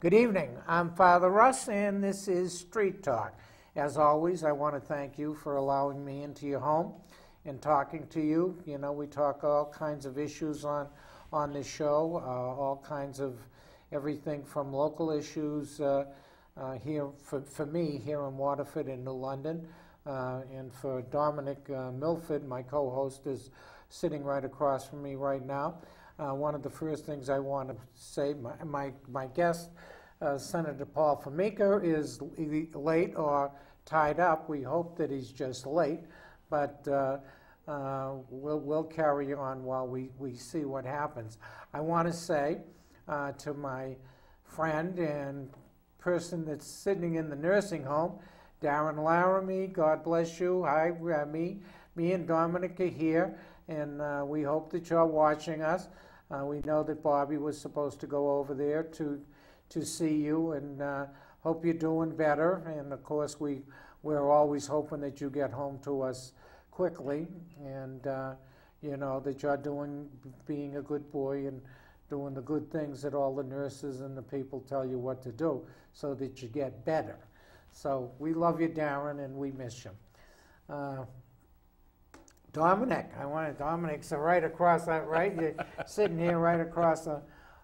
Good evening. I'm Father Russ, and this is Street Talk. As always, I want to thank you for allowing me into your home and talking to you. You know, we talk all kinds of issues on this show, all kinds of everything from local issues here for me here in Waterford and New London, and for Dominic Milford, my co-host, is sitting right across from me right now. One of the first things I want to say, my guest, Senator Paul Formica, is late or tied up. We hope that he's just late, but we'll carry on while we see what happens. I want to say to my friend and person that's sitting in the nursing home, Darren Laramie, God bless you. Hi, me and Dominic are here, and we hope that you're watching us. We know that Bobby was supposed to go over there to see you, and hope you're doing better. And of course, we're always hoping that you get home to us quickly, and you know that you're being a good boy and doing the good things that all the nurses and the people tell you what to do, so that you get better. So we love you, Darren, and we miss you. Dominic, Dominic's right across that, right? You're sitting here right across the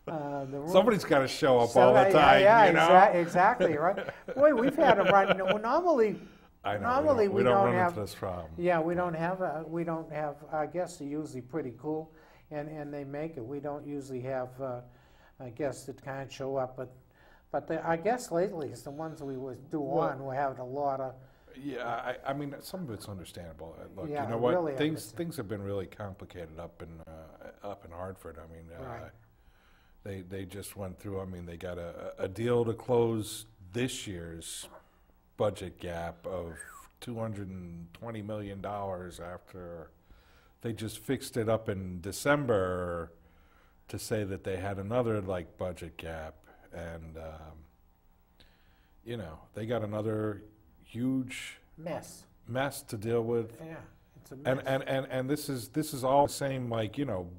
room. Somebody's got to show up all the time, yeah, you know? Exactly, right? Boy, we've had a run. Normally, I know, normally we don't run have into this problem. Yeah, we don't have. Our guests are usually pretty cool, and they make it. We don't usually have guests that can't show up, but our guests lately is the ones we on. We're having a lot of. Yeah, I mean, some of it's understandable. Look, Yeah, you know what? really things have been really complicated up in Hartford. I mean, Right. they just went through. I mean, they got a deal to close this year's budget gap of $220 million after they just fixed it up in December to say that they had another budget gap, and you know, they got another huge mess to deal with. Yeah, it's a mess. And this is all the same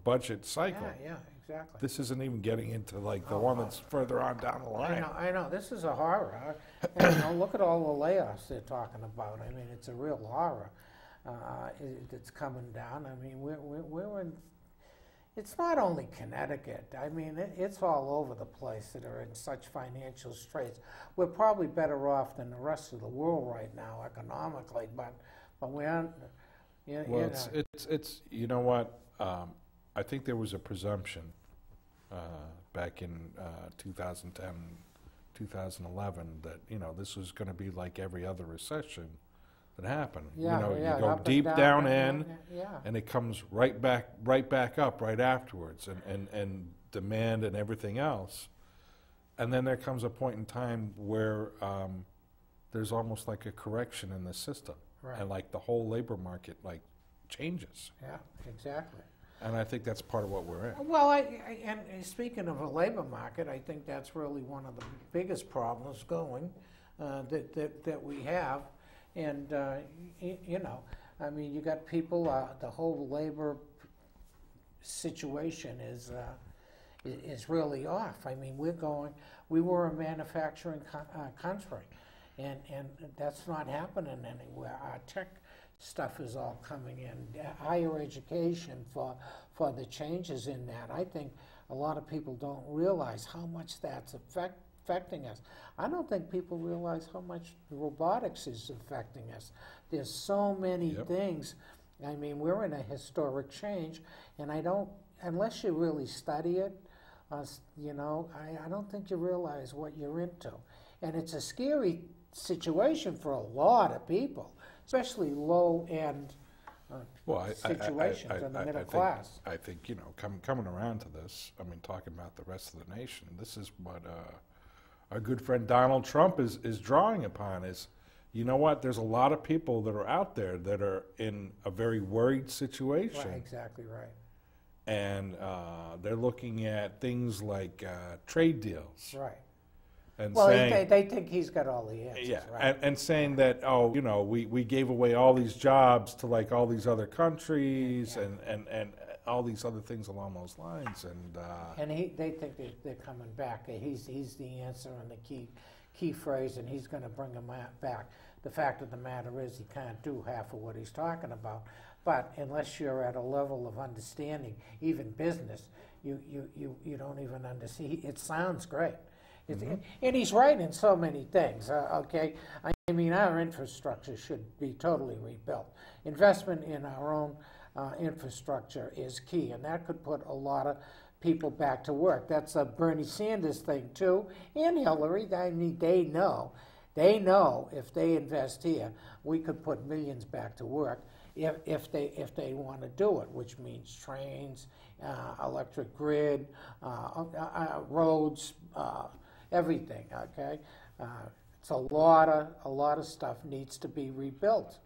budget cycle. Yeah, exactly. This isn't even getting into the one that's further on down the line. I know. This is a horror. And, look at all the layoffs they're talking about. I mean, it's a real horror that's coming down. I mean, we're in. It's not only Connecticut. I mean, it's all over the place that are in such financial straits. We're probably better off than the rest of the world right now economically, but we aren't. Well, it's you know what? I think there was a presumption back in 2010, 2011 that this was going to be like every other recession that happened. You go deep down in, and it comes right back up right afterwards, and demand and everything else. And then there comes a point in time where there's almost like a correction in the system, right. And the whole labor market changes. Yeah, exactly. And I think that's part of what we're in. Well, and speaking of a labor market, I think that's really one of the biggest problems going that we have. And, I mean, you got people, the whole labor situation is really off. I mean, we were a manufacturing country, and that's not happening anywhere. Our tech stuff is all coming in, higher education for the changes in that. I think a lot of people don't realize how much that's affecting us. I don't think people realize how much robotics is affecting us. There's so many things. I mean, we're in a historic change, and unless you really study it, I don't think you realize what you're into. And it's a scary situation for a lot of people, especially low-end situations in the middle class. I think, coming around to this, I mean, talking about the rest of the nation, this is what our good friend Donald Trump is drawing upon is, you know what, there's a lot of people that are out there that are in a very worried situation. Right, exactly right. And they're looking at things like trade deals. Right. And well, saying, they think he's got all the answers, yeah, right? and saying that, we gave away all these jobs to all these other countries, and all these other things along those lines. And they think they're coming back. He's the answer and the key phrase, and he's going to bring them back. The fact of the matter is he can't do half of what he's talking about. But unless you're at a level of understanding, even business, you don't even understand. It sounds great. And he's right in so many things, okay? I mean, our infrastructure should be totally rebuilt. Investment in our own infrastructure is key, and that could put a lot of people back to work. That's a Bernie Sanders thing, too, and Hillary. I mean, they know if they invest here, we could put millions back to work if they want to do it, which means trains, electric grid, roads, everything. Okay, it's a lot of stuff needs to be rebuilt.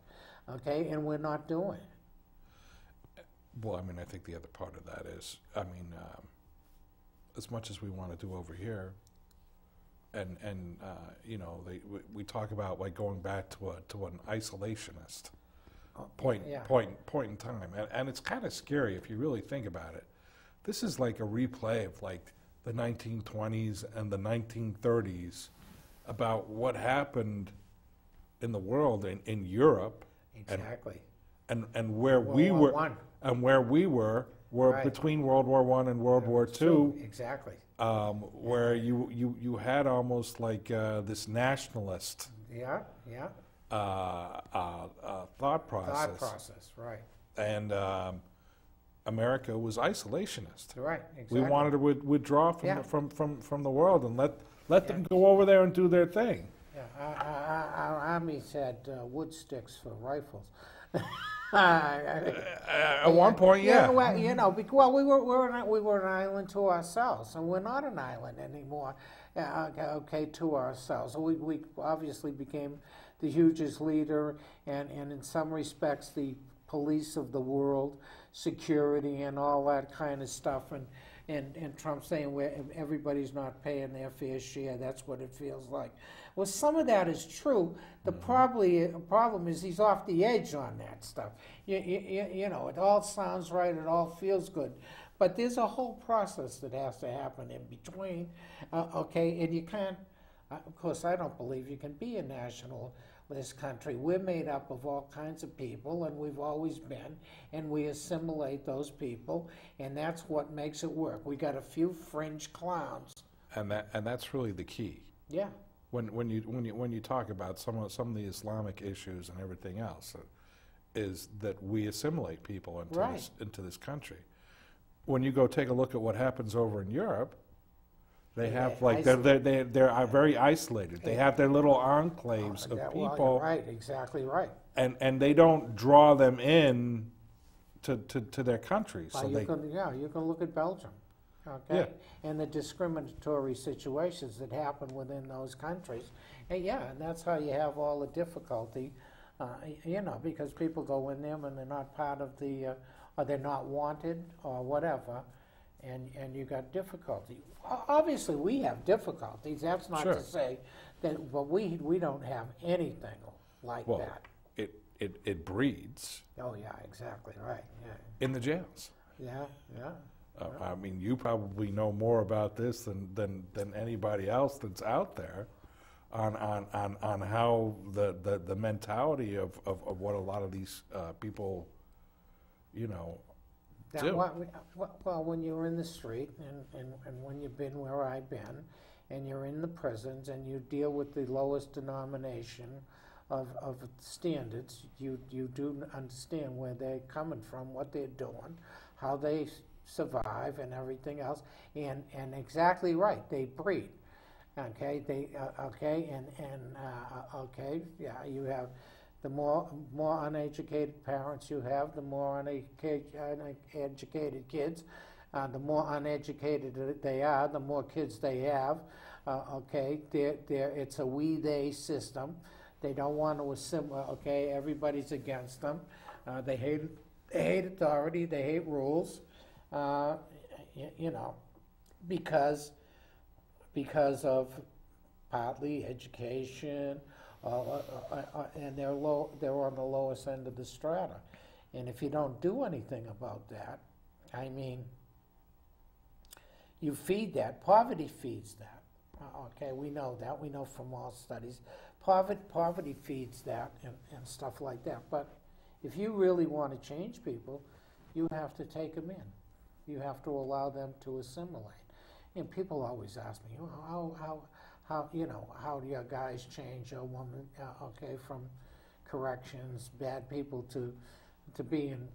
Okay, and we're not doing it. Well, I mean, I think the other part of that is, I mean, as much as we want to do over here, and you know, we talk about like going back to an isolationist point in time, and it's kind of scary if you really think about it. This is like a replay of like the 1920s and the 1930s about what happened in the world in Europe. Exactly. And where we were Right. between World War I and World War II. Exactly. Where you had almost like this nationalist thought process. Right. And America was isolationist. Right. Exactly. We wanted to withdraw from the world and let them go over there and do their thing. Yeah. Our armies had wood sticks for rifles. At one point, yeah. Well, you know, well, we were an island to ourselves, and we're not an island anymore. Okay, to ourselves. So we obviously became the hugest leader, and in some respects the police of the world, security and all that kind of stuff, and Trump saying where everybody's not paying their fair share. That's what it feels like. Well, some of that is true. The problem is he's off the edge on that stuff. You know, it all sounds right. It all feels good. But there's a whole process that has to happen in between, okay? And you can't, of course, I don't believe you can be a nationalist country. We're made up of all kinds of people, and we've always been, and we assimilate those people, and that's what makes it work. We got a few fringe clowns. And that's really the key. Yeah. When you talk about some of the Islamic issues and everything else, is that we assimilate people into this country. When you go take a look at what happens over in Europe, they have like they're very isolated. They have their little enclaves of people. Well, you're right, exactly right. And they don't draw them in to their countries. So you can look at Belgium. Okay, and the discriminatory situations that happen within those countries, and that's how you have all the difficulty, you know, because people go in them and they're not part of the, or they're not wanted or whatever, and you got difficulty. Obviously, we have difficulties. That's not to say that, but we don't have anything like that. It breeds. Oh yeah, exactly right. Yeah. In the jails. Yeah. I mean, you probably know more about this than anybody else that's out there on how the mentality of what a lot of these people, you know, do. Well, when you're in the street and when you've been where I've been, and you're in the prisons and you deal with the lowest denomination of standards, you do understand where they're coming from, what they're doing, how they survive and everything else, and exactly right, they breed. Okay, you have the more uneducated parents you have, the more uneducated kids, the more uneducated they are, the more kids they have. It's a we-they system. They don't want to assimilate. Okay, everybody's against them. They hate authority. They hate rules. You know, because of partly education, and they're on the lowest end of the strata. And if you don't do anything about that, I mean, you feed that. Poverty feeds that. Okay, we know that. We know from all studies. Poverty feeds that and stuff like that. But if you really want to change people, you have to take them in. You have to allow them to assimilate. And people always ask me, how do your guys change a woman, okay, from corrections, bad people to being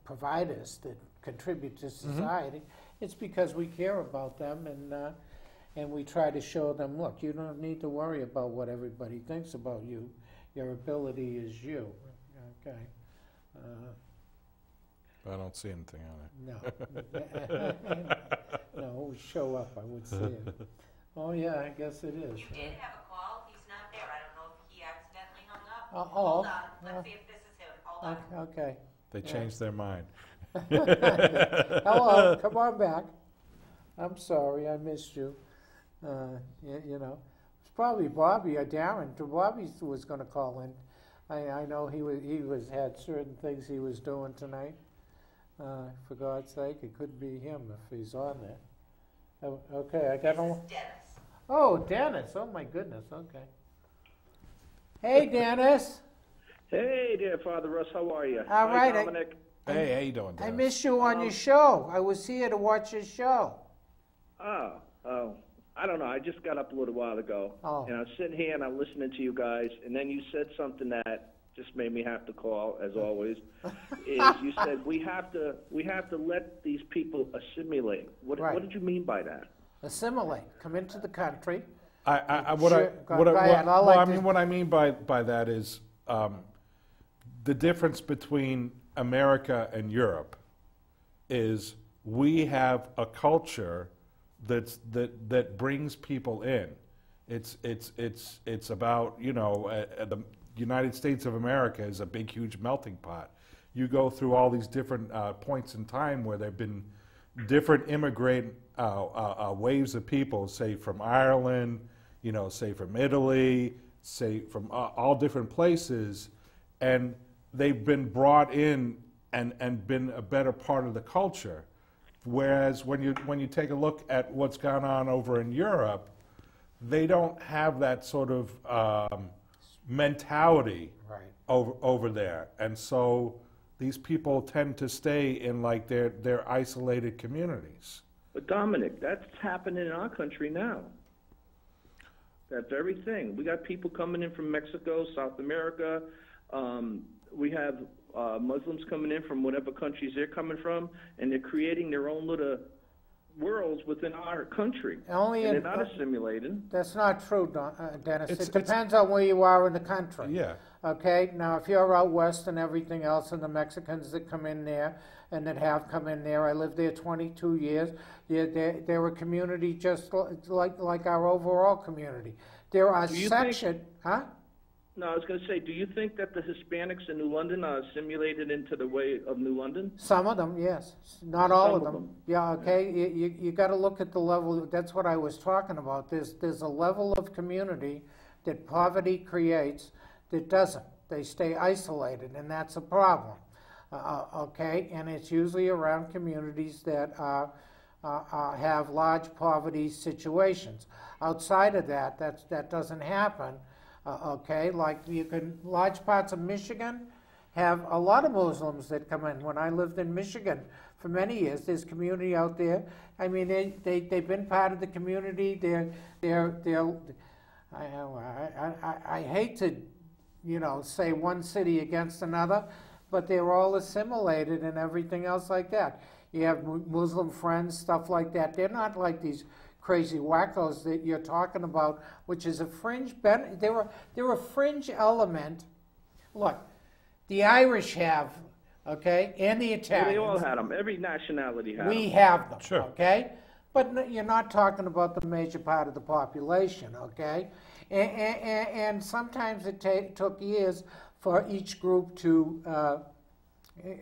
providers that contribute to society? It's because we care about them, and we try to show them, look, you don't need to worry about what everybody thinks about you. Your ability is you. Okay. I don't see anything on it. No. No, show up, I would see it. Oh, yeah, I guess it is. You did have a call. He's not there. I don't know if he accidentally hung up. Oh, hold on. Let's see if this is him. Hold on. Okay. They changed their mind. Hello, come on back. I'm sorry, I missed you. You know, it's probably Bobby or Darren. Bobby was going to call in. I know he had certain things he was doing tonight. For God's sake, it could be him if he's on there. Okay, I got him. Dennis. Oh, Dennis. Oh my goodness. Okay. Hey, Dennis. Hey there, Father Russ. How are you? All right. Hi, Dominic. Hey, how you doing, Dennis? I missed you on your show. I was here to watch your show. Oh, I don't know. I just got up a little while ago, and I was sitting here and I'm listening to you guys, and then you said something that just made me have to call, as always. Is you said we have to let these people assimilate. What did you mean by that? Assimilate. Come into the country. What I mean by that is the difference between America and Europe is we have a culture that brings people in. It's about, you know, the United States of America is a big, huge melting pot. You go through all these different points in time where there have been different immigrant waves of people, say from Ireland, you know, say from Italy, say from all different places, and they've been brought in and been a better part of the culture. Whereas when you take a look at what's gone on over in Europe, they don't have that sort of mentality over there, and so these people tend to stay in like their isolated communities. But Dominic, that's happening in our country now. That very thing. We got people coming in from Mexico, South America. We have Muslims coming in from whatever countries they're coming from, and they're creating their own little worlds within our country. And they're not assimilating. That's not true, Dennis. It depends on where you are in the country. Yeah. Okay? Now, if you're out west and everything else, and the Mexicans that come in there and that have come in there, I lived there 22 years. They're a community just like our overall community. There are sections... Huh? No, I was going to say, do you think that the Hispanics in New London are assimilated into the way of New London? Some of them, yes. Not all of them. Yeah, okay. You got to look at the level. That's what I was talking about. There's a level of community that poverty creates that doesn't. They stay isolated, and that's a problem. Okay, and it's usually around communities that have large poverty situations. Outside of that doesn't happen. Okay, like large parts of Michigan have a lot of Muslims that come in. When I lived in Michigan for many years, there's community out there. I mean, they've been part of the community. I hate to, you know, say one city against another, but they're all assimilated and everything else like that. You have Muslim friends, stuff like that. They're not like these crazy wackos that you're talking about, which is a fringe. They're a fringe element. Look, the Irish have, okay, and the Italians. They all had them. Every nationality had them. We have them, sure. Okay? But you're not talking about the major part of the population, okay? And sometimes it took years for each group to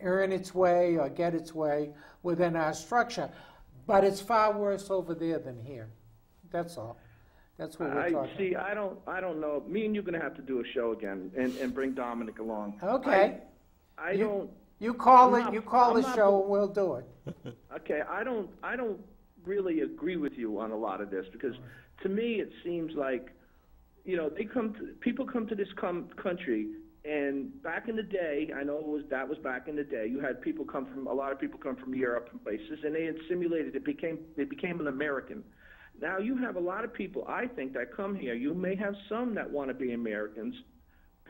earn its way or get its way within our structure. But it's far worse over there than here. That's all. That's what we're talking. See, I don't know. Me and you're going to have to do a show again and bring Dominic along. Okay. I don't. You call I'm it. not- You call I'm the not- show, and we'll do it. Okay, I don't really agree with you on a lot of this because to me it seems like, you know, people come to this country, and back in the day, I know that was back in the day. You had a lot of people come from Europe and places, and they assimilated. They became an American. Now you have a lot of people, I think, that come here. You may have some that want to be Americans,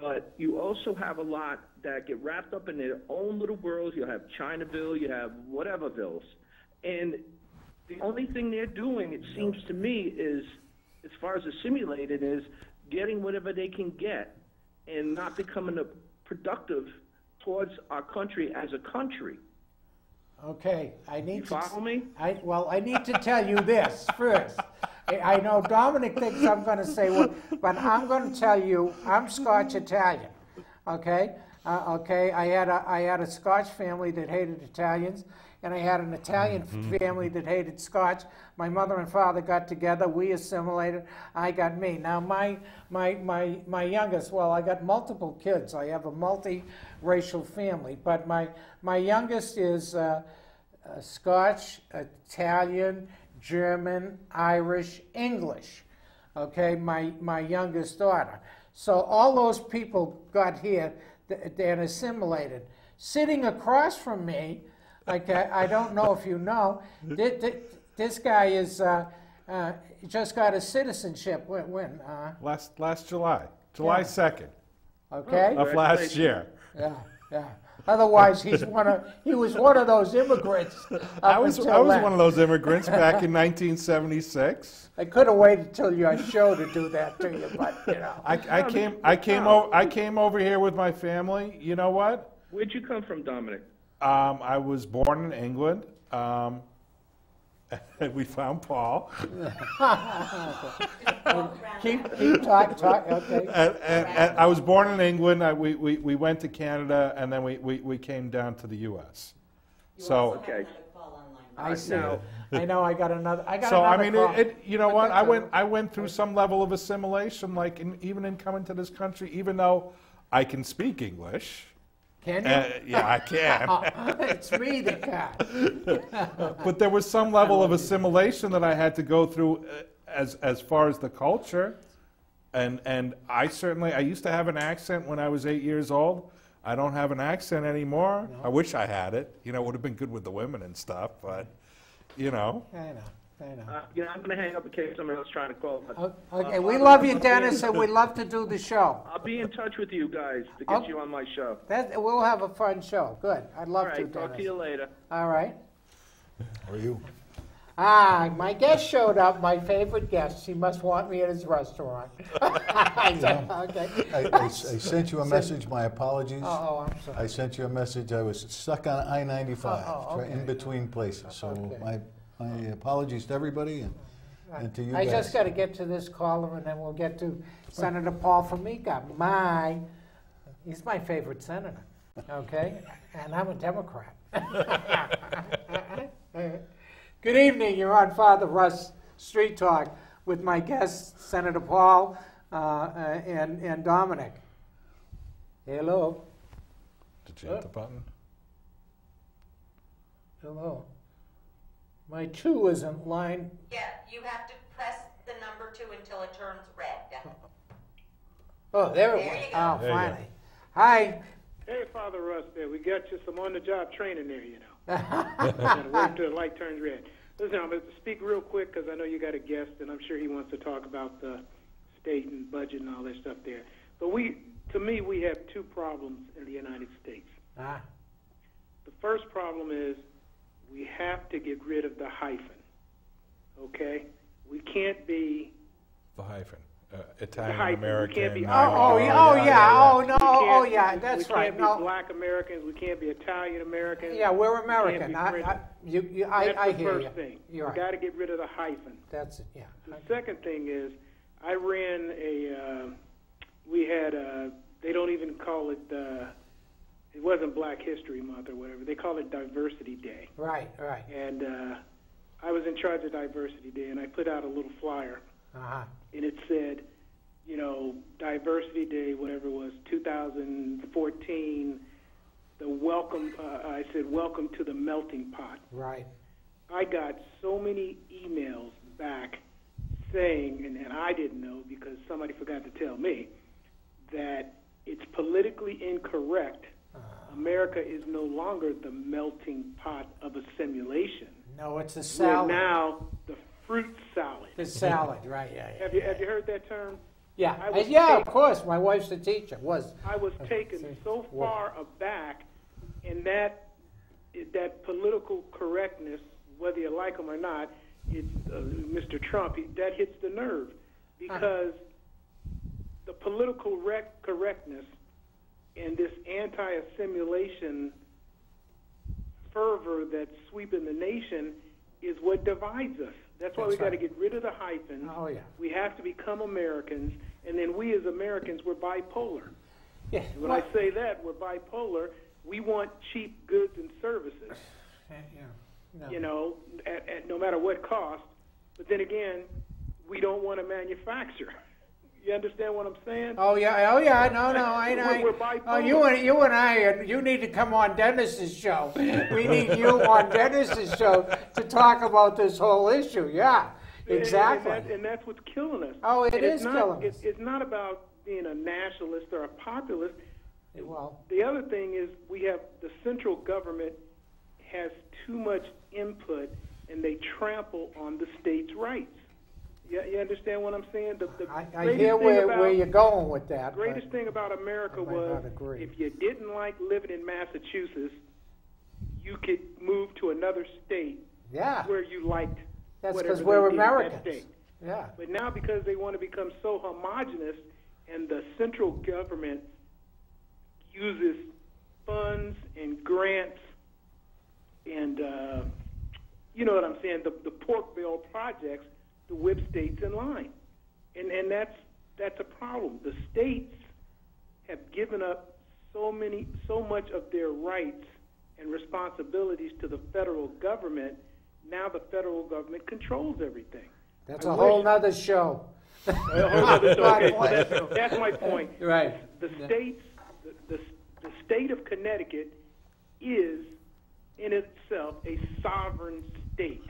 but you also have a lot that get wrapped up in their own little worlds. You have Chinaville, you have whatevervilles, and the only thing they're doing, it seems to me, is, as far as assimilated, is getting whatever they can get and not becoming productive towards our country as a country. Okay, I need You to follow me? I need to tell you this first. I know Dominic thinks I'm going to say one, but I'm going to tell you I'm Scotch Italian. Okay, okay. I had a Scotch family that hated Italians, and I had an Italian family that hated Scotch. My mother and father got together. We assimilated. I got me. Now my youngest. Well, I got multiple kids. I have a multi-racial family, but my youngest is Scotch, Italian, German, Irish, English. Okay, my youngest daughter. So all those people got here and assimilated. Sitting across from me, okay, I don't know if you know, this guy is just got his citizenship. When? Last July, July 2nd Okay. of last year. Yeah, yeah. Otherwise, he was one of those immigrants. I was one of those immigrants back in 1976. I could have waited till your show to do that to you, but you know. I came over here with my family. You know what? Where'd you come from, Dominic? I was born in England. We found Paul. keep talk. Okay. And I was born in England. We went to Canada, and then we came down to the U.S. So Okay. I see. Now, I know. I got another. So I mean, call. you know what? Okay. I went through some level of assimilation, like even in coming to this country. Even though I can speak English. Can you? Yeah, I can. It's me that can. But there was some level of assimilation that I had to go through as far as the culture. And I used to have an accent when I was 8 years old. I don't have an accent anymore. No. I wish I had it. You know, it would have been good with the women and stuff, but, you know. I know. you know, I'm going to hang up in case somebody else trying to call. But, Okay, we love you, Dennis, and we love to do the show. I'll be in touch with you guys to get you on my show. We'll have a fun show. Good. I'd love to, Dennis. All right, talk to you later. All right. How are you? My guest showed up, my favorite guest. He must want me at his restaurant. Okay. I sent you a message. My apologies. Oh, I'm sorry. I sent you a message. I was stuck on I-95, okay. in between places. So Okay. my apologies to everybody and to you I guys. just got to get to this caller, and then we'll get to Senator Paul Formica. He's my favorite senator, okay? And I'm a Democrat. Good evening. You're on Father Russ Street Talk with my guests, Senator Paul and Dominic. Hello. Did you hit the button? Hello. My 2 isn't line. Yeah, you have to press the number 2 until it turns red. Oh, there it There was. you go. Oh, There you finally. Hi. Hey, Father Russ, there. We got you some on-the-job training there, you know. Gotta wait until the light turns red. Listen, I'm going to speak real quick because I know you got a guest, and I'm sure he wants to talk about the state and budget and all that stuff there. But to me, we have 2 problems in the United States. The first problem is we have to get rid of the hyphen, okay? We can't be... The hyphen. Italian hyphen. American. We can't be that's we right. can't be Black Americans. We can't be Italian Americans. Yeah, we're American. I That's hear the you. first thing. You're We've right. got to get rid of the hyphen. That's it. Yeah. The second thing is, I ran we had they don't even call it, it wasn't Black History Month or whatever. They call it Diversity Day. Right. And I was in charge of Diversity Day, and I put out a little flyer. And it said, you know, Diversity Day, whatever it was, 2014, the welcome. I said, "Welcome to the melting pot." Right. I got so many emails back saying, and I didn't know because somebody forgot to tell me, that it's politically incorrect. America is no longer the melting pot of a simulation. No, it's a salad. We're now the fruit salad. The salad, right? Yeah. Have you heard that term? Yeah, yeah, of course. My wife's a teacher. I was taken so far aback in that political correctness, whether you like him or not. It's Mr. Trump. That hits the nerve because the political correctness and this anti-assimilation fervor that's sweeping the nation is what divides us. That's why we got to get rid of the hyphens. Oh, yeah. We have to become Americans, and then we as Americans, we're bipolar. Yeah. And when I say that, we're bipolar. We want cheap goods and services. No. You know, at no matter what cost. But then again, we don't want to manufacture. You understand what I'm saying? Oh yeah, no, I know. We're bipolar. Oh, you and I, you need to come on Dennis's show. We need you on Dennis's show to talk about this whole issue. Yeah, exactly. And that's what's killing us. Oh, it is killing us. It's not about being a nationalist or a populist. Well, the other thing is we have the central government has too much input, and they trample on the states' rights. You understand what I'm saying? I hear where you're going with that. The greatest thing about America was if you didn't like living in Massachusetts, you could move to another state where you liked. That's because we're Americans. That state. Yeah. But now because they want to become so homogenous and the central government uses funds and grants and, you know what I'm saying, the pork bill projects to whip states in line. And that's a problem. The states have given up so much of their rights and responsibilities to the federal government. Now the federal government controls everything. That's a whole nother show. Okay, so that's my point. Right. The state of Connecticut is in itself a sovereign state,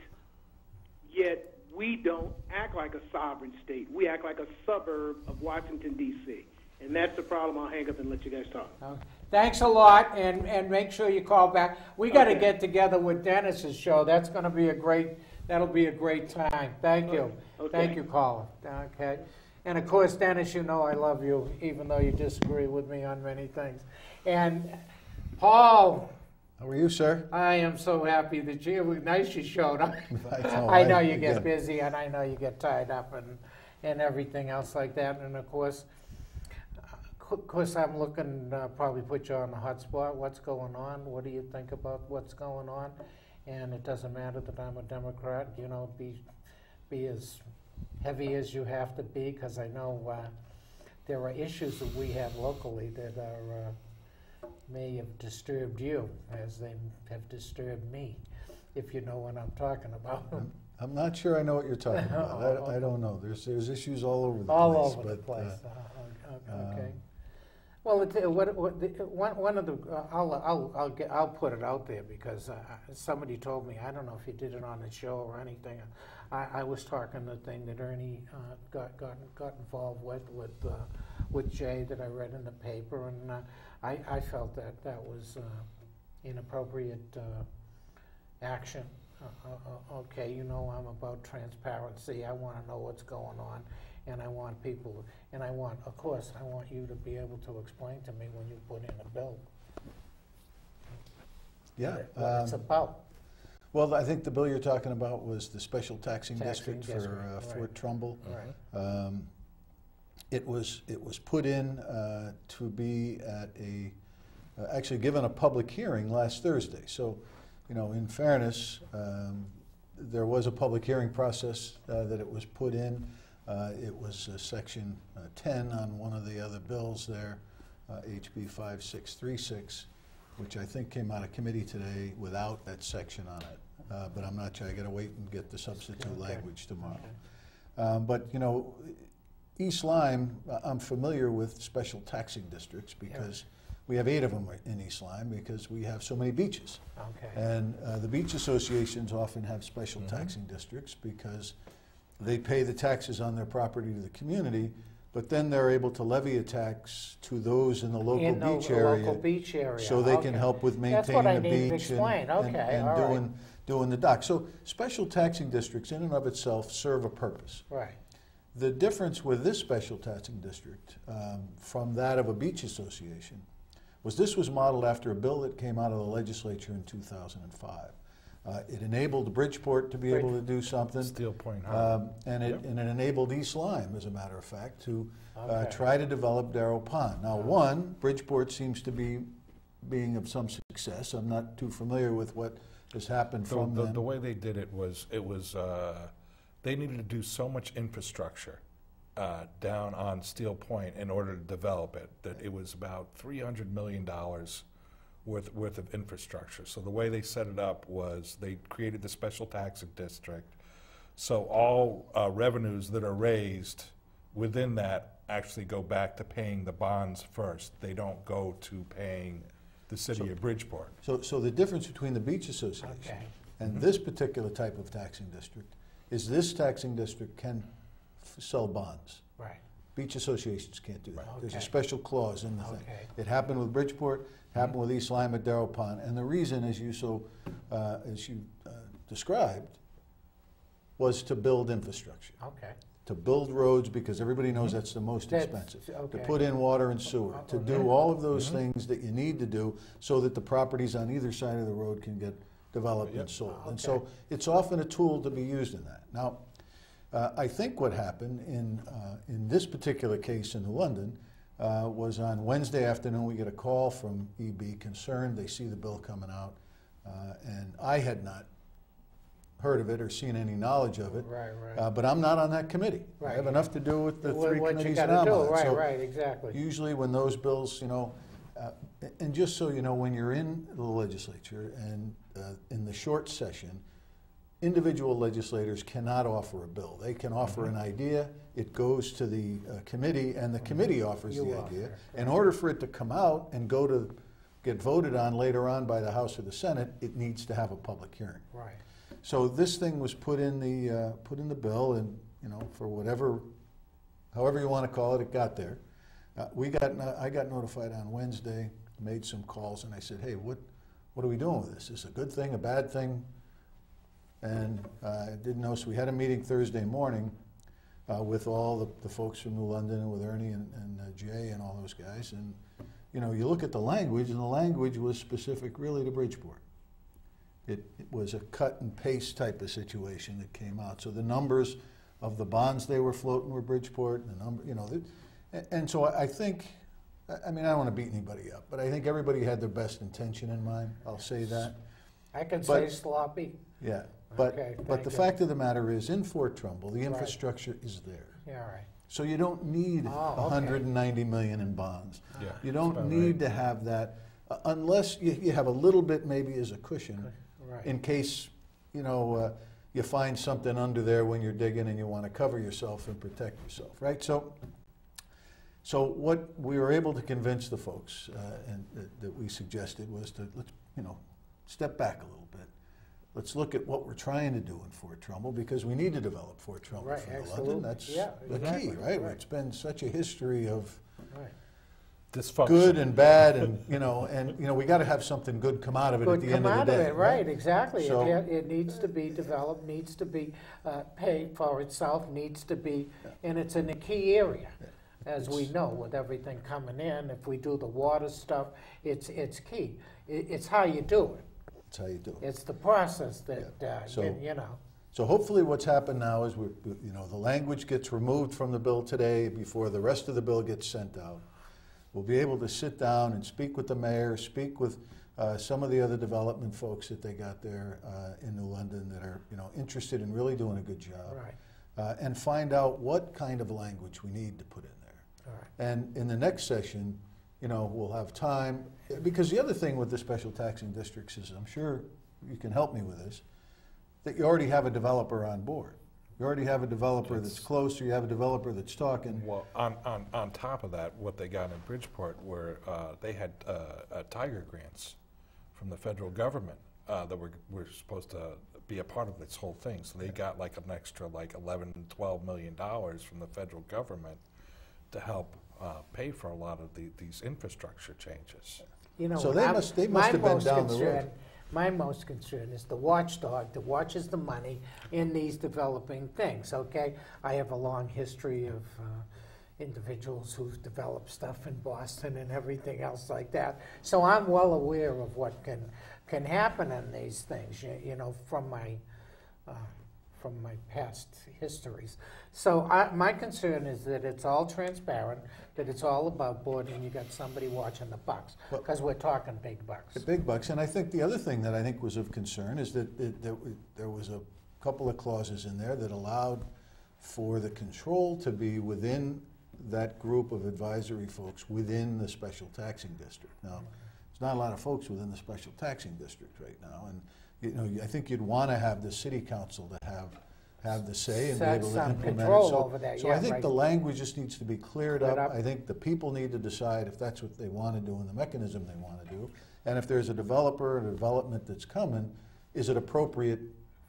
yet we don't act like a sovereign state. We act like a suburb of Washington, D.C., and that's the problem. I'll hang up and let you guys talk. Thanks a lot, and make sure you call back. We got to get together with Dennis's show. That's going to be that'll be a great time. Thank you. Okay. Thank you, caller. Okay. And of course, Dennis, you know I love you, even though you disagree with me on many things. And Paul. How are you, sir? I am so happy that nice you showed up. I know you get busy, and I know you get tied up and everything else like that. And of course, I'm looking probably put you on the hot spot. What's going on? What do you think about what's going on? And it doesn't matter that I'm a Democrat. You know, be as heavy as you have to be, because I know there are issues that we have locally that are. May have disturbed you as they have disturbed me, if you know what I'm talking about. I'm not sure I know what you're talking about. I don't know. There's issues all over the place. All over the place. Okay. Well, one of the I'll put it out there because somebody told me, I don't know if he did it on the show or anything. I was talking the thing that Ernie got involved with Jay that I read in the paper, and I felt that was inappropriate action. Okay, you know I'm about transparency. I want to know what's going on, and I want people, and of course, I want you to be able to explain to me when you put in a bill. Yeah. What it's about. Well, I think the bill you're talking about was the special taxing district for Fort Trumbull. Right. It was put in to be at actually given a public hearing last Thursday. So, you know, in fairness, there was a public hearing process that it was put in. It was section 10 on one of the other bills there, HB 5636, which I think came out of committee today without that section on it. But I'm not sure. I got to wait and get the substitute language tomorrow. Okay. But you know, East Lyme, I'm familiar with special taxing districts because We have 8 of them in East Lyme because we have so many beaches. Okay. And the beach associations often have special taxing districts because they pay the taxes on their property to the community, but then they're able to levy a tax to those in the local beach area. Local beach area. So they can help with That's what I maintaining the need to beach explain. and doing the dock. So special taxing districts in and of itself serve a purpose. Right. The difference with this special taxing district from that of a beach association was this was modeled after a bill that came out of the legislature in 2005. It enabled Bridgeport to be able to do something. Steel Point, and it enabled East Lyme, as a matter of fact, to try to develop Darrow Pond. Now, one, Bridgeport seems to be being of some success. I'm not too familiar with what has happened from them. The way they did it was they needed to do so much infrastructure down on Steel Point in order to develop it that it was about $300 million worth of infrastructure. So the way they set it up was they created the special taxing district. So all revenues that are raised within that actually go back to paying the bonds first. They don't go to paying the city of Bridgeport. So the difference between the beach association and this particular type of taxing district is this taxing district can sell bonds. Right. Beach associations can't do that. Okay. There's a special clause in the thing. It happened with Bridgeport, happened with East Lyme at Darrow Pond, and the reason, as you described, was to build infrastructure. Okay. To build roads, because everybody knows that's the most expensive. To put in water and sewer, to do all of those things that you need to do so that the properties on either side of the road can get developed and sold. And so it's often a tool to be used in that. Now, I think what happened in this particular case in New London was on Wednesday afternoon we get a call from EB concerned. They see the bill coming out, and I had not heard of it or seen any knowledge of it. Right. But I'm not on that committee. I have enough to do with the three committees that I'm on. Right, exactly. Usually when those bills, and just so you know, when you're in the legislature and in the short session, individual legislators cannot offer a bill. They can offer an idea, it goes to the committee, and the committee offers the idea. In order for it to come out and get voted on later on by the House or the Senate, it needs to have a public hearing. Right. So this thing was put in the bill, and for however you want to call it, it got there. I got notified on Wednesday, made some calls, and I said, hey, what are we doing with this? Is this a good thing, a bad thing? And I didn't know, so we had a meeting Thursday morning with all the folks from New London and with Ernie and Jay and all those guys. And you look at the language, and the language was specific really to Bridgeport. It was a cut and paste type of situation that came out. So the numbers of the bonds they were floating were Bridgeport, and the number, and so I think, I mean, I don't want to beat anybody up, but I think everybody had their best intention in mind. I'll say that. I can say sloppy. Yeah, but the fact of the matter is, in Fort Trumbull, the infrastructure is there. Yeah, right. So you don't need $190 million in bonds. Yeah, you don't need to have that unless you have a little bit maybe as a cushion in case you find something under there when you're digging and you want to cover yourself and protect yourself, right? So what we were able to convince the folks that we suggested was to let's step back a little bit. Let's look at what we're trying to do in Fort Trumbull, because we need to develop Fort Trumbull for London. That's the key, right? It's been such a history of dysfunction, good and bad, and we got to have something good come out of it at the end of the day. Right, exactly. So, it needs to be developed, needs to be paid for itself, needs to be, and it's in a key area. As we know, with everything coming in, if we do the water stuff, it's key. It's how you do it. It's how you do it. It's the process that, So hopefully what's happened now is the language gets removed from the bill today before the rest of the bill gets sent out. We'll be able to sit down and speak with the mayor, speak with some of the other development folks that they got there in New London that are interested in really doing a good job, and find out what kind of language we need to put in there. And in the next session, we'll have time, because the other thing with the special taxing districts is, I'm sure you can help me with this, that you already have a developer on board. You already have a developer that's close, or you have a developer that's talking. Well, on top of that, what they got in Bridgeport were they had Tiger grants from the federal government that were supposed to be a part of this whole thing. So they got like an extra like $11–12 million from the federal government to help pay for a lot of these infrastructure changes. You know, So they must have been down the road. My most concern is the watchdog that watches the money in these developing things, okay? I have a long history of individuals who've developed stuff in Boston and everything else like that. So I'm well aware of what can happen in these things, you know, from my past histories. So my concern is that it's all transparent, that it's all above board, and you got somebody watching the bucks, because we're talking big bucks. The big bucks. And I think the other thing that I think was of concern is that there was a couple of clauses in there that allowed for the control to be within that group of advisory folks within the special taxing district. Now, there's not a lot of folks within the special taxing district right now, and you know, I think you'd want to have the city council to have the say and be able to implement it. So I think the language just needs to be cleared up. I think the people need to decide if that's what they want to do and the mechanism they want to do. And if there's a developer or a development that's coming, is it appropriate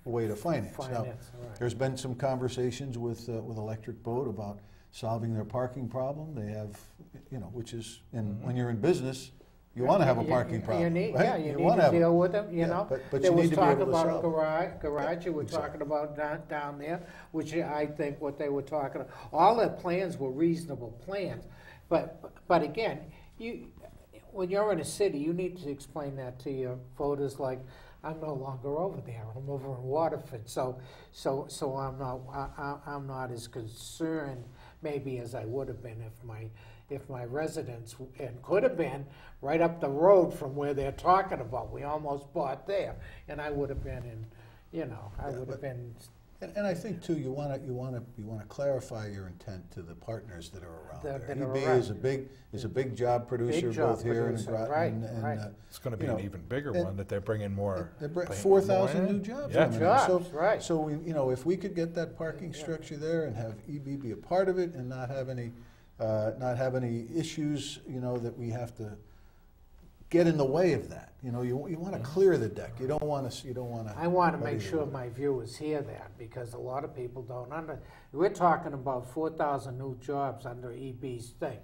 way to finance? Now, Right. there's been some conversations with Electric Boat about solving their parking problem. They have, you know, which is, when you're in business, you want to have a parking problem, right? Yeah, you need to deal with them, you know. But there you was need to be talk able to about solve a garage you were talking about down there, which I think what they were talking about, all their plans were reasonable plans. But again, when you're in a city, you need to explain that to your voters, like, I'm no longer over there. I'm over in Waterford, so I'm not as concerned maybe as I would have been if my residents, and could have been right up the road from where they're talking about. We almost bought there, and I would have been in, you know, I would have been. And I think too, you want to clarify your intent to the partners that are around there. EB is a big job producer, both here and in Groton. Right. It's going to be an even bigger one that they're bringing more. They're bringing 4,000 new jobs. Yeah, So we, you know, if we could get that parking structure there and have EB be a part of it and not have any issues, you know, that we have to get in the way of that. You know, you want to clear the deck. You don't want to. I want to make sure my viewers hear that, because a lot of people don't we're talking about 4,000 new jobs under EB's thing.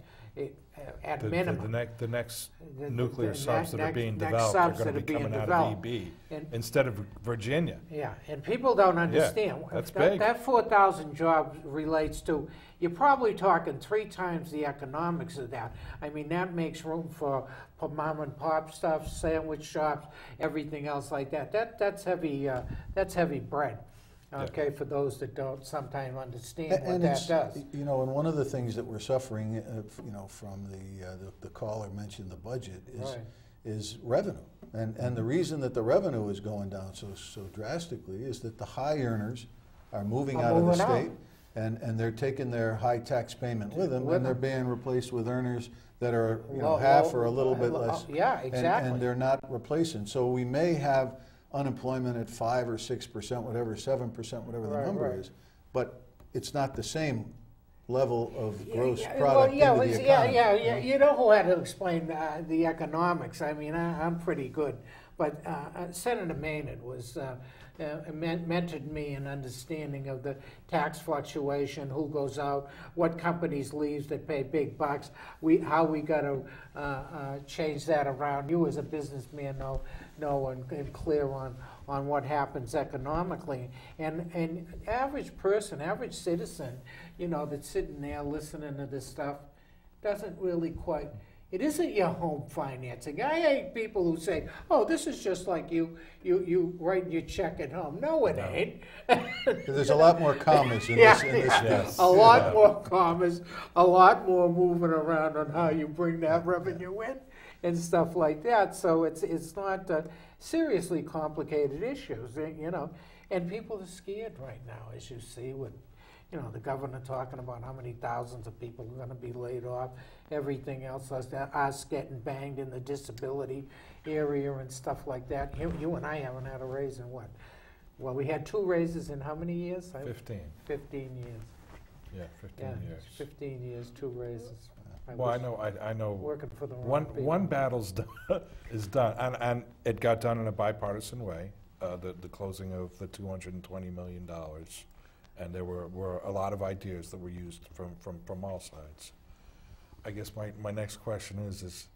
At minimum. The next nuclear subs that are being developed are going to be coming out of EB instead of Virginia. Yeah, and people don't understand. Yeah, that's big. That 4,000 jobs relates to, you're probably talking 3 times the economics of that. I mean, that makes room for mom and pop stuff, sandwich shops, everything else like that. That's heavy bread. Okay, for those that don't sometimes understand what that does. You know, and one of the things that we're suffering, you know, from the caller mentioned the budget is revenue, and the reason that the revenue is going down so drastically is that the high earners are moving out of the state, and they're taking their high tax payment with them, and they're being replaced with earners that are half or a little bit less. Yeah, exactly. And they're not replacing. So we may have unemployment at 5 or 6%, whatever, 7%, whatever the number is, but it's not the same level of gross product into the economy. Yeah. You know who had to explain the economics? I mean, I'm pretty good, but Senator Maynard was mentored me in understanding of the tax fluctuation, who goes out, what companies leaves that pay big bucks, how we got to change that around. You as a businessman know and clear on what happens economically. And average person, average citizen, you know, that's sitting there listening to this stuff, doesn't really quite. It isn't your home financing. I hate people who say, "Oh, this is just like you write your check at home." No, it ain't. There's a lot more commas in this. Yes. A lot more commas, a lot more moving around on how you bring that revenue in and stuff like that. So it's not seriously complicated issues, you know. And people are scared right now, as you see, with, you know, the governor talking about how many thousands of people are going to be laid off, everything else, us getting banged in the disability area and stuff like that. You and I haven't had a raise in what, Well, we had 2 raises in how many years? 15. 15 years. Yeah, 15 Yeah, years. 15 years, 2 raises. Well, I know. Working for the wrong people. One battle's is done, and it got done in a bipartisan way. The closing of the $220 million, and there were a lot of ideas that were used from all sides. I guess my next question is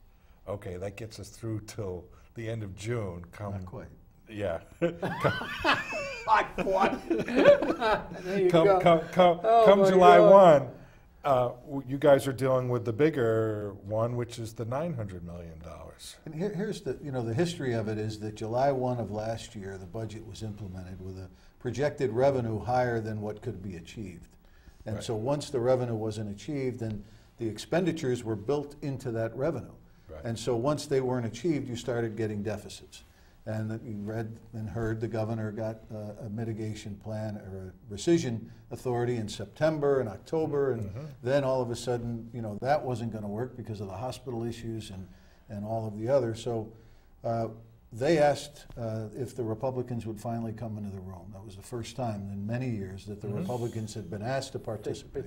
okay, that gets us through till the end of June. Not quite. Yeah. Not quite. There you come go. come my July God. 1, you guys are dealing with the bigger one, which is the $900 million. And here's the history of it is that July 1 of last year, the budget was implemented with a projected revenue higher than what could be achieved. And Right. so once the revenue wasn't achieved, then the expenditures were built into that revenue. Right. And so once they weren't achieved, you started getting deficits. And you read and heard the governor got a mitigation plan or a rescission authority in September and October, and then all of a sudden, that wasn't going to work because of the hospital issues and all of the others. So they asked if the Republicans would finally come into the room. That was the first time in many years that the Republicans had been asked to participate.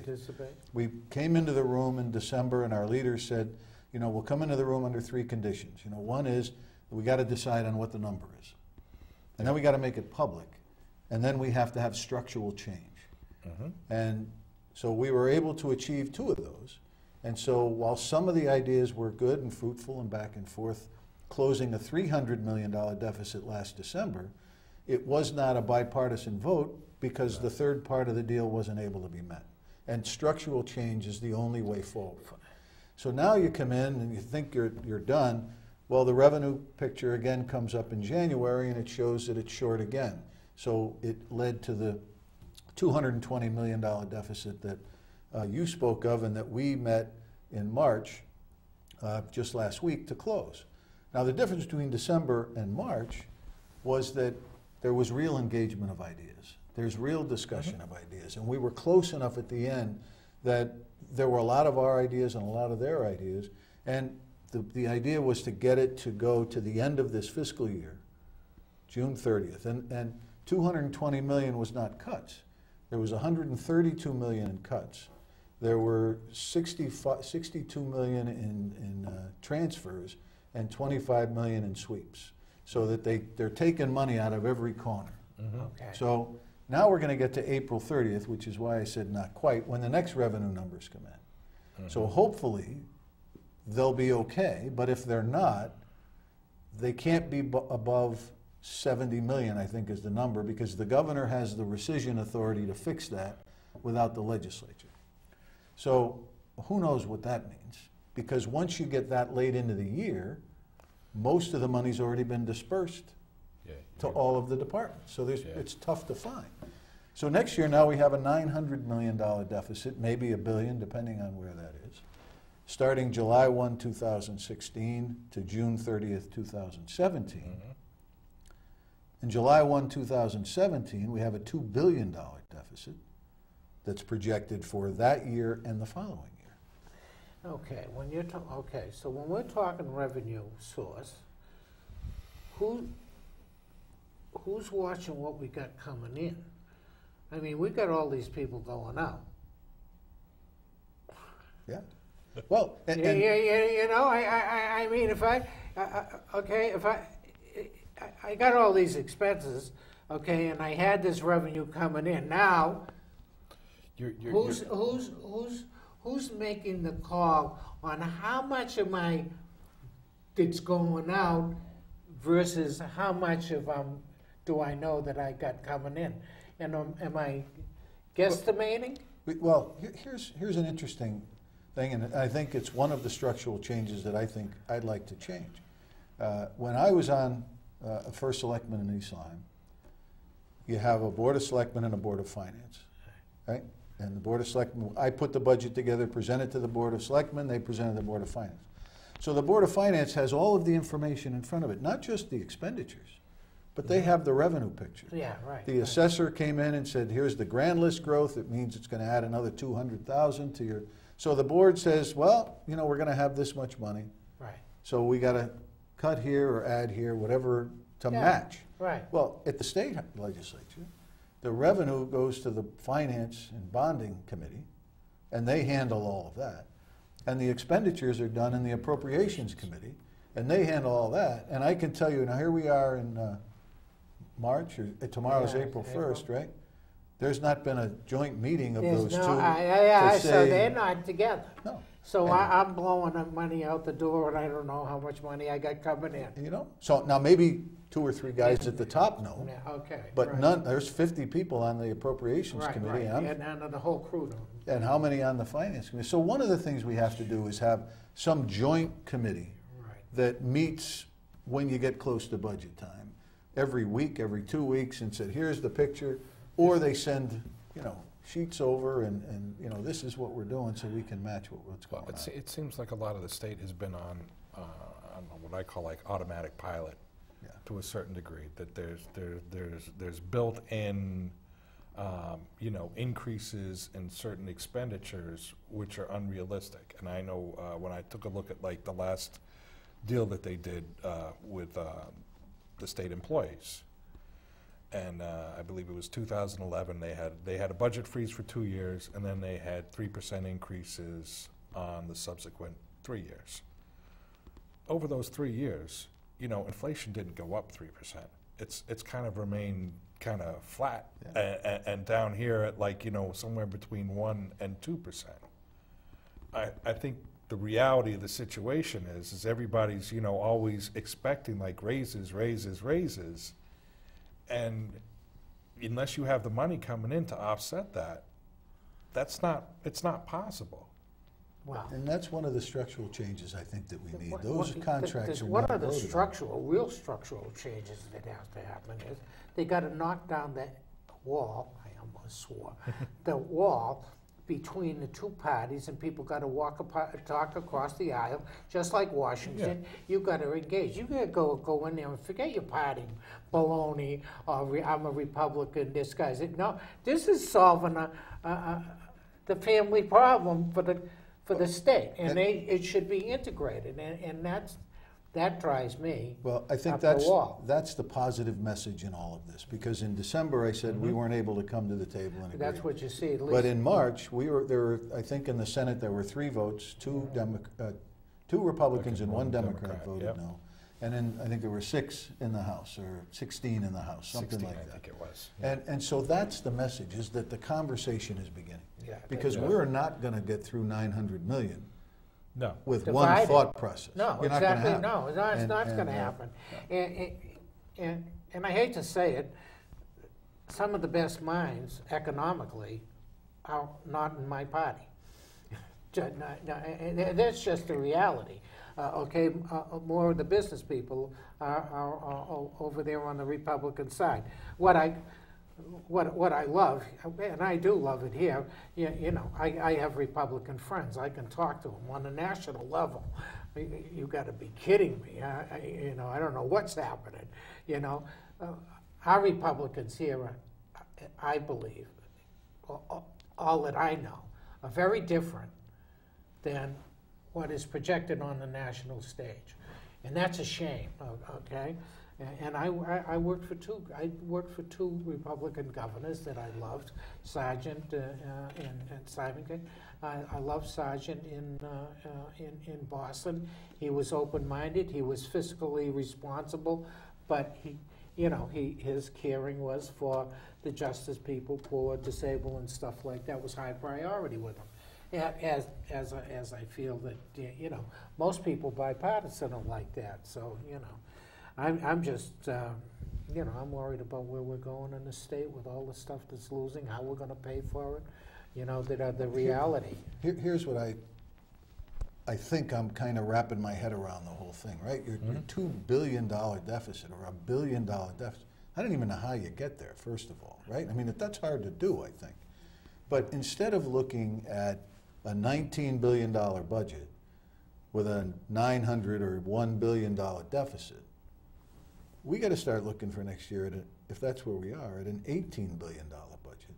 We came into the room in December, and our leaders said, we'll come into the room under 3 conditions. One is we got to decide on what the number is. And then we got to make it public. And then we have to have structural change. And so we were able to achieve 2 of those. And so while some of the ideas were good and fruitful and back and forth, closing a $300 million deficit last December, it was not a bipartisan vote because the third part of the deal wasn't able to be met. And structural change is the only way forward. So now you come in and you think you're done. Well, the revenue picture again comes up in January, and it shows that it's short again. So it led to the $220 million deficit that you spoke of and that we met in March just last week to close. Now, the difference between December and March was that there was real engagement of ideas. There's real discussion of ideas. And we were close enough at the end that there were a lot of our ideas and a lot of their ideas. And the idea was to get it to go to the end of this fiscal year, June 30th. And $220 million was not cuts. There was $132 million in cuts. There were $62 million in transfers and $25 million in sweeps. So that they're taking money out of every corner. Okay. So now we're going to get to April 30th, which is why I said not quite, when the next revenue numbers come in. So hopefully they'll be okay, but if they're not, they can't be above 70 million, I think is the number, because the governor has the rescission authority to fix that without the legislature. So who knows what that means? Because once you get that late into the year, most of the money's already been dispersed to all of the departments. So it's tough to find. So next year now we have a $900 million deficit, maybe $1 billion, depending on where that is. Starting July 1, 2016 to June 30th, 2017. In July 1, 2017, we have a $2 billion deficit that's projected for that year and the following year. Okay, so when we're talking revenue source, who's watching what we got coming in? I mean, we got all these people going out. Yeah. Well, I mean, if I got all these expenses, okay, and I had this revenue coming in. Now, who's making the call on how much of my that's going out versus how much of do I know that I got coming in? And am I guesstimating? Well, here's an interesting thing, and I think it's one of the structural changes that I think I'd like to change. When I was on a first selectman in East Lyme, you have a board of selectmen and a board of finance, right? And the board of selectmen, I put the budget together, presented to the board of selectmen, they presented to the board of finance. So the board of finance has all of the information in front of it, not just the expenditures, but they have the revenue picture. Yeah, right. The assessor came in and said, here's the grand list growth. It means it's going to add another 200,000 to your. So the board says, well, we're going to have this much money. Right. So we got to cut here or add here, whatever to match. Right. Well, at the state legislature, the revenue goes to the Finance and Bonding Committee, and they handle all of that. And the expenditures are done in the Appropriations Committee, and they handle all that. And I can tell you, now here we are in March, or tomorrow's April 1st, right? There's not been a joint meeting of those two. So they're not together. No. So I'm blowing up money out the door, and I don't know how much money I got coming in. You know? So now maybe 2 or 3 guys at the top know. Yeah, okay. But right. none, there's 50 people on the Appropriations Committee. Right. And the whole crew don't. And how many on the Finance Committee? So one of the things we have to do is have some joint committee that meets when you get close to budget time, every week, every 2 weeks, and said, here's the picture, or they send, you know, sheets over and you know, this is what we're doing so we can match what's going on. It seems like a lot of the state has been on, I don't know, what I call like automatic pilot to a certain degree, that there's built-in you know, increases in certain expenditures which are unrealistic. And I know when I took a look at like the last deal that they did with the state employees, and I believe it was 2011, they had a budget freeze for 2 years, and then they had 3% increases on the subsequent 3 years. Over those 3 years, you know, inflation didn't go up 3%. It's kind of remained kind of flat, and down here at like, you know, somewhere between 1 and 2%. I think the reality of the situation is everybody's, you know, always expecting like raises, and unless you have the money coming in to offset that, it's not possible. Wow. And that's one of the structural changes I think that we need. Those contracts are one not of the voted real structural changes that has to happen is they got to knock down that wall, I almost swore, the wall between the two parties, and people got to talk across the aisle, just like Washington. You got to engage. You got to go in there and forget your party baloney, or I'm a Republican, this guy's it. No, this is solving the family problem for the state, and it should be integrated, and that drives me. Well, I think that's the positive message in all of this, because in December I said we weren't able to come to the table and agree. That's what you see, at least. But in March, there were, I think in the Senate there were 3 votes, 2 Republicans and 1 Democrat voted no. And then I think there were 6 in the House, or 16 in the House, something 16, like that. I think it was. And so that's the message, is that the conversation is beginning. Yeah, because we're not going to get through $900 million with Divided. one thought process. No, You're exactly. Not No, it's not going to happen. And I hate to say it, some of the best minds economically are not in my party. That's just the reality. More of the business people are over there on the Republican side. What I love, and I do love it here, you know, I have Republican friends. I can talk to them on a national level. You got to be kidding me. You know, I don't know what's happening. You know, our Republicans here, I believe, all that I know, are very different than what is projected on the national stage, and that's a shame. Okay. And I worked for two Republican governors that I loved, Sargent and Simon. I loved Sargent in Boston. He was open-minded. He was fiscally responsible, but his caring was for the justice people, poor, disabled, and stuff like that was high priority with him. As I feel that most people bipartisan are like that. So I'm just, I'm worried about where we're going in the state with all the stuff that's losing, how we're going to pay for it, the reality. Here's what I think I'm kind of wrapping my head around the whole thing, right? Your $2 billion deficit or $1 billion deficit. I don't even know how you get there, first of all, right? I mean, that's hard to do, I think. But instead of looking at a $19 billion budget with a $900 or $1 billion deficit, we got to start looking for next year, if that's where we are, at an $18 billion budget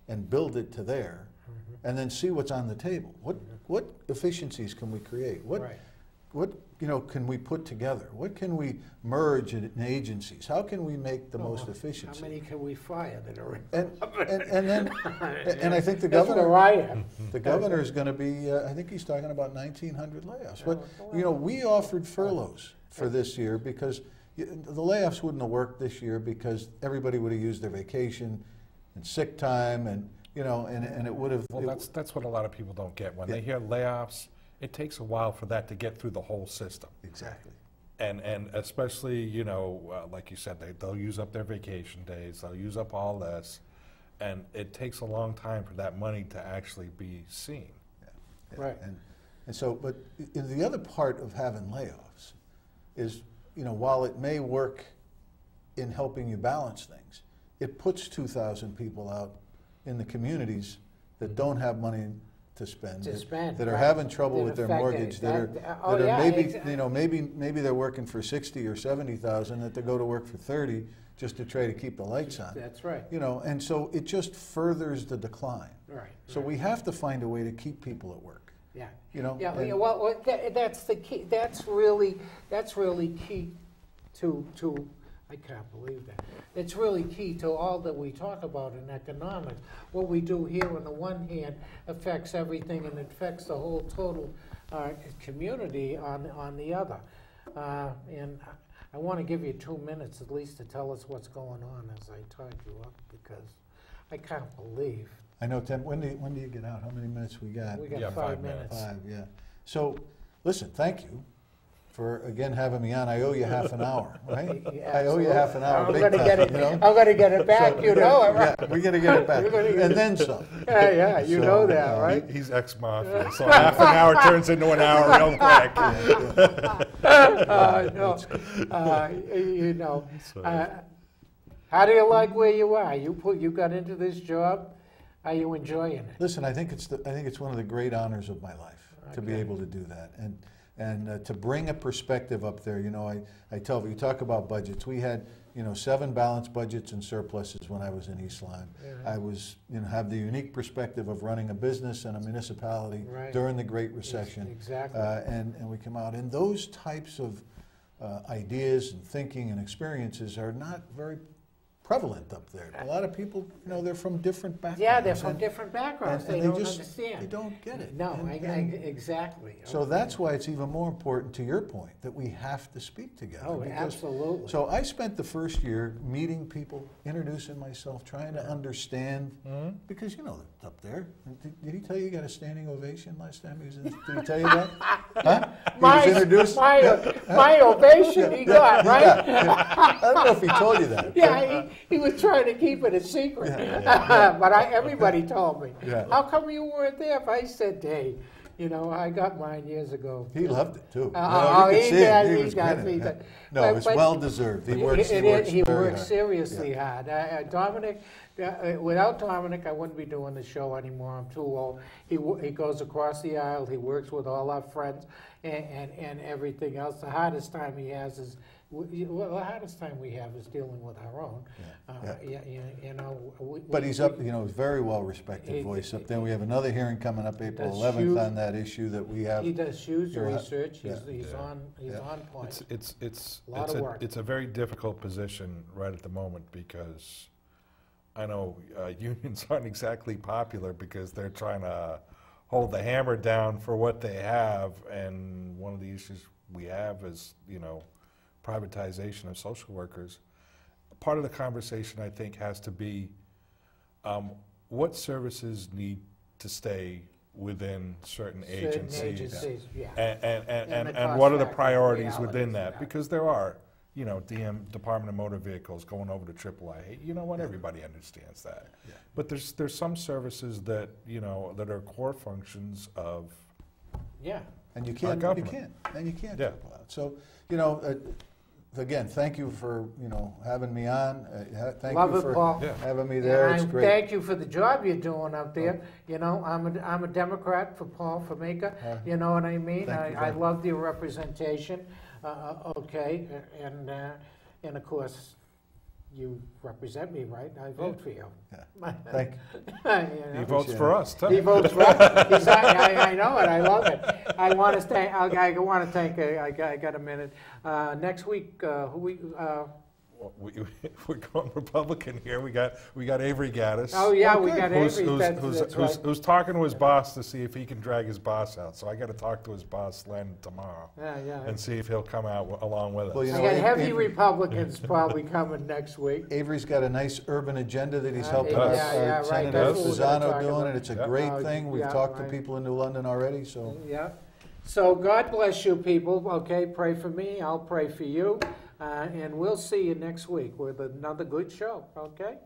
and build it to there, and then see what's on the table. What efficiencies can we create? can we put together? What can we merge in agencies? How can we make the most efficiency? How many can we fire that are in? And then, and I think the That's governor, where I am. the governor is going to be. I think he's talking about 1,900 layoffs. But we offered furloughs for this year because the layoffs wouldn't have worked this year because everybody would have used their vacation and sick time, and and it would have. Well, that's what a lot of people don't get when they hear layoffs. It takes a while for that to get through the whole system. Exactly. And especially, like you said, they'll use up their vacation days, they'll use up all this, and it takes a long time for that money to actually be seen. Yeah. Right. And so, but the other part of having layoffs is, while it may work in helping you balance things, it puts 2,000 people out in the communities that don't have money to spend, that are having trouble with their mortgage, that are maybe they're working for 60 or 70,000, that they go to work for 30 just to try to keep the lights on. That's right. And so it just furthers the decline. Right. So we have to find a way to keep people at work. Yeah. Well, that's the key. That's really key to. I can't believe that. It's really key to all that we talk about in economics. What we do here on the one hand affects everything and affects the whole total community on the other. And I want to give you 2 minutes at least to tell us what's going on as I tied you up, because I can't believe. I know, Tim, when do you get out? How many minutes we got? We got 5 minutes. 5, yeah. So, listen, thank you for, again, having me on. I owe you half an hour, right? Yeah, I owe you half an hour. I'm going to get it. I'm going to get it back. So, it, right? Yeah, we're going to get it back, and then some. Yeah, you know that, right? He's ex-mafia, so half an hour turns into an hour real quick. How do you like where you are? You got into this job. Are you enjoying it? Listen, I think it's one of the great honors of my life to be able to do that, and to bring a perspective up there. I tell you, talk about budgets. We had 7 balanced budgets and surpluses when I was in East Lyme. Yeah. I was have the unique perspective of running a business and a municipality during the Great Recession. Exactly. And we come out, and those types of ideas and thinking and experiences are not very prevalent up there. A lot of people, they're from different backgrounds. Yeah, they're from different backgrounds. And they don't just, understand. They don't get it. No, exactly. So that's why it's even more important, to your point, that we have to speak together. Oh, absolutely. So I spent the first year meeting people, introducing myself, trying to understand, because up there. Did he tell you got a standing ovation last time he was in? Did he tell you that? Huh? He was introduced? My ovation he got, right? I don't know if he told you that. Yeah, he was trying to keep it a secret. But everybody told me. Yeah. How come you weren't there? If I said, hey, I got mine years ago. He loved it too. He does. No, it's well deserved. He works seriously hard. Dominic, without Dominic, I wouldn't be doing the show anymore. I'm too old. He goes across the aisle. He works with all our friends and everything else. The hardest time he has is. Well, the hardest time we have is dealing with our own. But he's up, very well respected voice up there. We have another hearing coming up April 11th on that issue that we have. He does huge research. He's on point. It's a very difficult position right at the moment, because I know unions aren't exactly popular because they're trying to hold the hammer down for what they have, and one of the issues we have is privatization of social workers. Part of the conversation, I think, has to be what services need to stay within certain agencies, and what are the priorities within that? Because there are, Department of Motor Vehicles going over to AAA. Everybody understands that. Yeah. But there's some services that that are core functions of. Yeah. And you can't. You can't. Yeah. So again, thank you for having me on. Thank Love you it, for Paul. having me there. It's great. Thank you for the job you're doing up there. I'm a Democrat for Paul Formica. You know what I mean? I love the representation. Okay, and of course, you represent me, right? I vote for you. Yeah. Thank you. You know? He votes for us, too. He votes for us. I know it. I love it. I want to thank. I want to thank. I got a minute. Next week, We're going Republican here. We got Avery Gaddis. Oh yeah, we got who's, Avery. who's talking to his boss to see if he can drag his boss out. So I got to talk to his boss, Len, tomorrow, and see if he'll come out along with us. Well, you I know, got heavy Republicans probably coming next week. Avery's got a nice urban agenda that he's helping our right. Senator That's what we're gonna Fasano talk doing, about. and it's a great thing. We've talked to right. people in New London already, so. Yeah. So God bless you people. Okay, pray for me. I'll pray for you. And we'll see you next week with another good show. Okay?